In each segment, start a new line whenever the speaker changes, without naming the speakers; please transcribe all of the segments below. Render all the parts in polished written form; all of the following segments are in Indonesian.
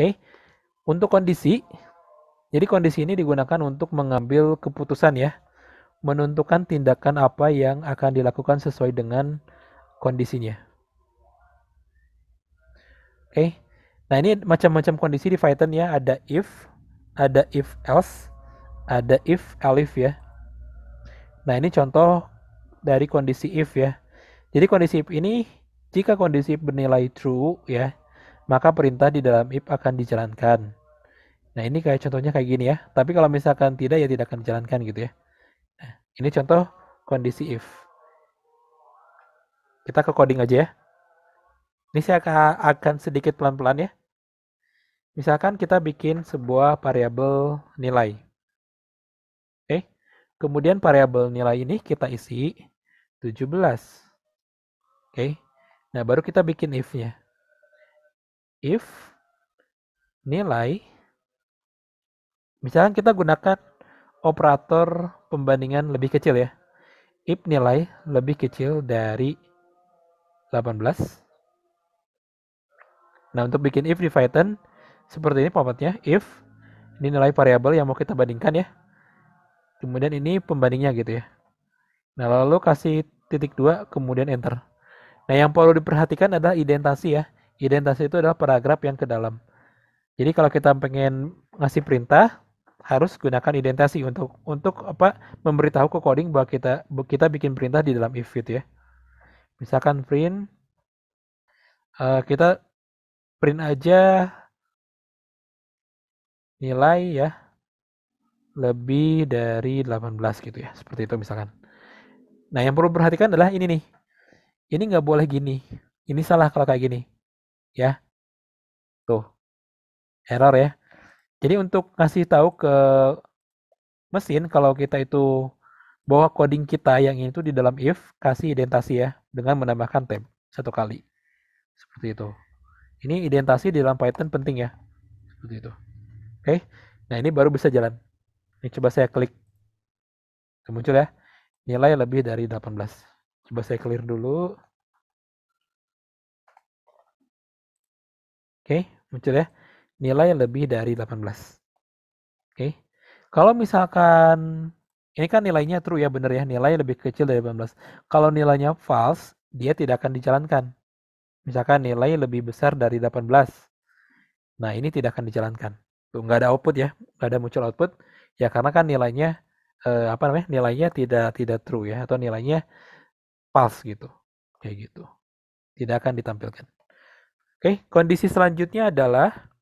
Oke, untuk kondisi, jadi kondisi ini digunakan untuk mengambil keputusan ya, menentukan tindakan apa yang akan dilakukan sesuai dengan kondisinya. Oke, nah ini macam-macam kondisi di Python ya, ada if else, ada if elif ya. Nah ini contoh dari kondisi if ya. Jadi kondisi if ini, jika kondisi if bernilai true ya, maka perintah di dalam if akan dijalankan. Nah ini kayak contohnya kayak gini ya. Tapi kalau misalkan tidak ya tidak akan dijalankan gitu ya. Nah, ini contoh kondisi if. Kita ke coding aja ya. Ini saya akan sedikit pelan-pelan ya. Misalkan kita bikin sebuah variabel nilai. Oke. Kemudian variabel nilai ini kita isi 17. Oke. Nah, baru kita bikin if-nya. If nilai, misalkan kita gunakan operator pembandingan lebih kecil ya. If nilai lebih kecil dari 18. Nah, untuk bikin if di Python, seperti ini formatnya. If, ini nilai variabel yang mau kita bandingkan ya. Kemudian ini pembandingnya gitu ya. Nah, lalu kasih titik 2, kemudian enter. Nah, yang perlu diperhatikan adalah identasi ya. Identasi itu adalah paragraf yang ke dalam. Jadi kalau kita pengen ngasih perintah, harus gunakan identasi untuk apa? Memberitahu ke coding bahwa kita bikin perintah di dalam if gitu ya. Misalkan kita print aja nilai ya lebih dari 18 gitu ya. Seperti itu misalkan. Nah, yang perlu perhatikan adalah ini nih. Ini nggak boleh gini. Ini salah kalau kayak gini. Ya, tuh, error ya. Jadi untuk ngasih tahu ke mesin kalau kita itu bahwa coding kita yang ini tuh di dalam if, kasih identasi ya dengan menambahkan tab satu kali. Seperti itu. Ini identasi di dalam Python penting ya. Seperti itu. Oke. Nah, ini baru bisa jalan. Ini coba saya klik. Muncul ya. Nilai lebih dari 18. Coba saya clear dulu. Oke, muncul ya. Nilai lebih dari 18. Oke. Kalau misalkan ini kan nilainya true ya, bener ya, nilai lebih kecil dari 18. Kalau nilainya false, dia tidak akan dijalankan. Misalkan nilai lebih besar dari 18. Nah, ini tidak akan dijalankan. Tuh, nggak ada output ya, nggak ada muncul output. Ya karena kan nilainya apa namanya? Nilainya tidak true ya, atau nilainya false gitu. Kayak gitu. Tidak akan ditampilkan. Oke, kondisi selanjutnya adalah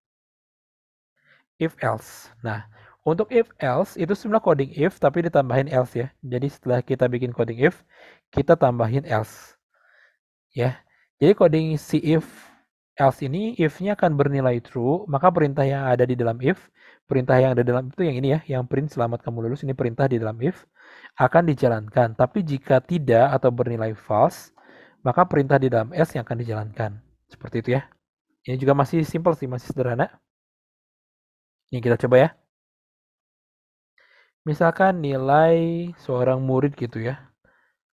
if else. Nah, untuk if else itu sebenarnya coding if tapi ditambahin else ya. Jadi setelah kita bikin coding if, kita tambahin else. Ya. Jadi coding si if else ini if-nya akan bernilai true, maka perintah yang ada di dalam if, perintah yang ada dalam itu yang ini ya, yang print selamat kamu lulus, ini perintah di dalam if akan dijalankan. Tapi jika tidak atau bernilai false, maka perintah di dalam else yang akan dijalankan. Seperti itu ya. Ini juga masih simple sih, masih sederhana. Ini kita coba ya. Misalkan nilai seorang murid gitu ya,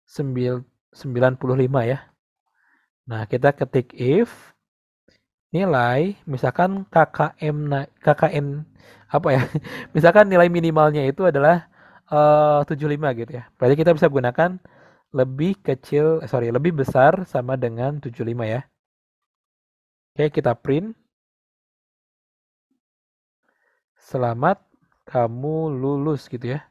95 ya. Nah, kita ketik if nilai, misalkan KKN apa ya? Misalkan nilai minimalnya itu adalah 75 gitu ya. Berarti kita bisa gunakan lebih besar sama dengan 75 ya. Oke, kita print. Selamat kamu lulus gitu ya.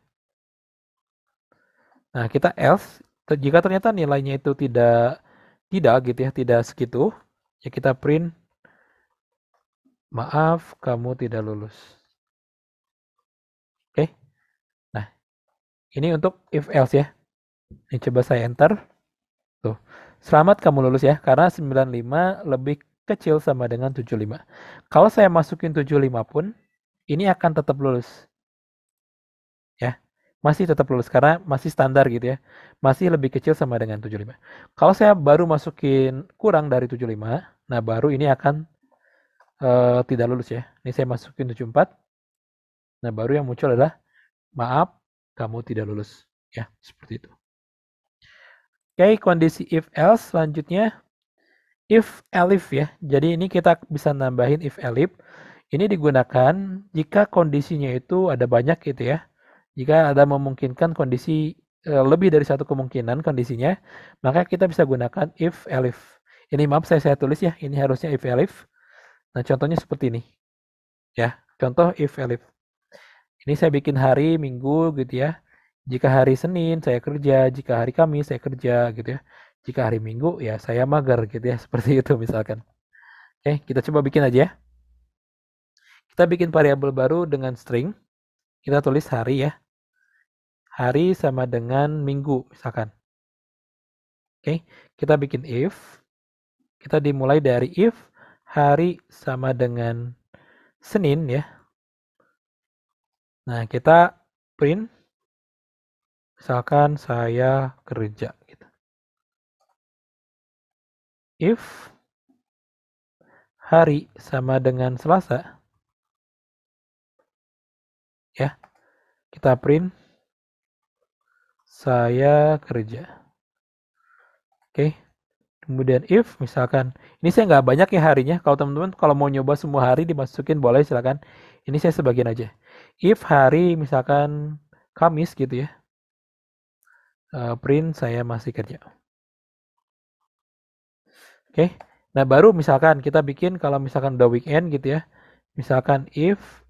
Nah, kita else jika ternyata nilainya itu tidak gitu ya, tidak segitu, ya kita print maaf kamu tidak lulus. Oke. Nah, ini untuk if else ya. Ini coba saya enter. Tuh. Selamat kamu lulus ya, karena 95 lebih kecil sama dengan 75. Kalau saya masukin 75 pun, ini akan tetap lulus. Ya. Masih tetap lulus karena masih standar gitu ya. Masih lebih kecil sama dengan 75. Kalau saya baru masukin kurang dari 75, nah baru ini akan tidak lulus ya. Ini saya masukin 74. Nah, baru yang muncul adalah maaf, kamu tidak lulus. Ya, seperti itu. Oke, kondisi if else selanjutnya if elif ya. Jadi ini kita bisa nambahin if elif. Ini digunakan jika kondisinya itu ada banyak gitu ya. Jika ada memungkinkan kondisi lebih dari satu kemungkinan kondisinya, maka kita bisa gunakan if elif. Ini maaf saya tulis ya, ini harusnya if elif. Nah, contohnya seperti ini. Ya, contoh if elif. Ini saya bikin hari Minggu gitu ya. Jika hari Senin saya kerja, jika hari Kamis saya kerja gitu ya. Jika hari Minggu ya saya mager gitu ya, seperti itu misalkan. Oke, kita coba bikin aja ya. Kita bikin variabel baru dengan string. Kita tulis hari ya. Hari sama dengan minggu misalkan. Oke, kita bikin if. Kita dimulai dari if hari sama dengan Senin ya. Nah, kita print misalkan saya kerja gitu. If hari sama dengan Selasa ya. Kita print saya kerja. Oke. Kemudian if misalkan ini saya nggak banyak ya harinya. Kalau teman-teman kalau mau nyoba semua hari dimasukin boleh silakan. Ini saya sebagian aja. If hari misalkan Kamis gitu ya. Print saya masih kerja. Oke. Nah, baru misalkan kita bikin kalau misalkan udah weekend gitu ya. Misalkan if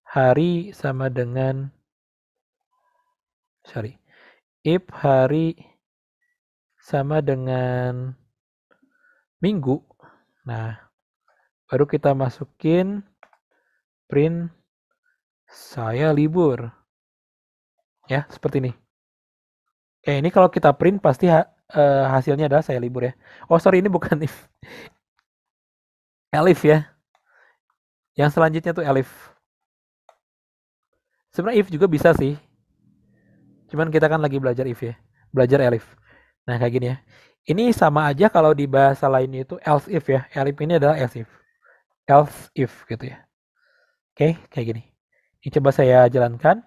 hari sama dengan if hari sama dengan Minggu. Nah, baru kita masukin print saya libur. Ya, seperti ini. Oke, ini kalau kita print pasti hasilnya adalah saya libur ya. Oh, sorry, ini bukan if. Elif ya. Yang selanjutnya tuh elif. Sebenarnya if juga bisa sih. Cuman kita kan lagi belajar if ya. Belajar elif. Nah, kayak gini ya. Ini sama aja kalau di bahasa lainnya itu else if ya. Elif ini adalah else if. Else if gitu ya. Oke, kayak gini. Ini coba saya jalankan.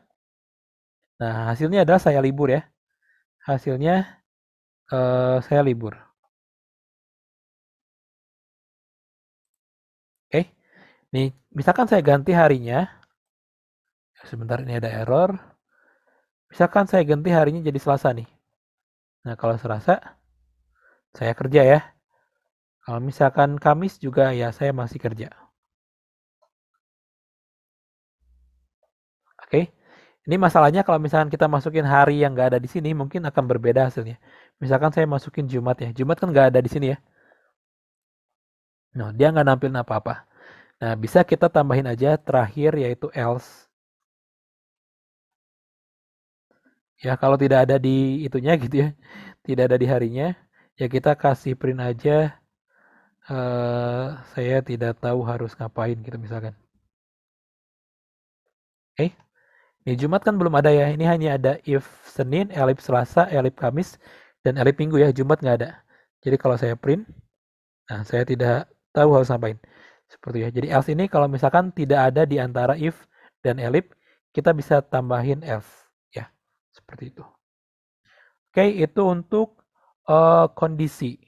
Nah, hasilnya adalah saya libur ya. Hasilnya saya libur. Oke. Nih, misalkan saya ganti harinya. Sebentar, ini ada error. Misalkan saya ganti harinya jadi Selasa nih. Nah, kalau Selasa, saya kerja ya. Kalau misalkan Kamis juga ya saya masih kerja. Oke. Ini masalahnya kalau misalkan kita masukin hari yang nggak ada di sini, mungkin akan berbeda hasilnya. Misalkan saya masukin Jumat ya. Jumat kan nggak ada di sini ya. Nah, dia nggak nampilin apa-apa. Nah, bisa kita tambahin aja terakhir yaitu else. Ya, kalau tidak ada di itunya gitu ya. Tidak ada di harinya. Ya kita kasih print aja. Saya tidak tahu harus ngapain gitu misalkan. Oke. Nih Jumat kan belum ada ya. Ini hanya ada if Senin, elif Selasa, elif Kamis, dan elif Minggu ya. Jumat nggak ada. Jadi kalau saya print, nah saya tidak tahu harus ngapain. Seperti ya. Jadi else ini kalau misalkan tidak ada di antara if dan elif, kita bisa tambahin else. Ya, seperti itu. Oke, itu untuk kondisi.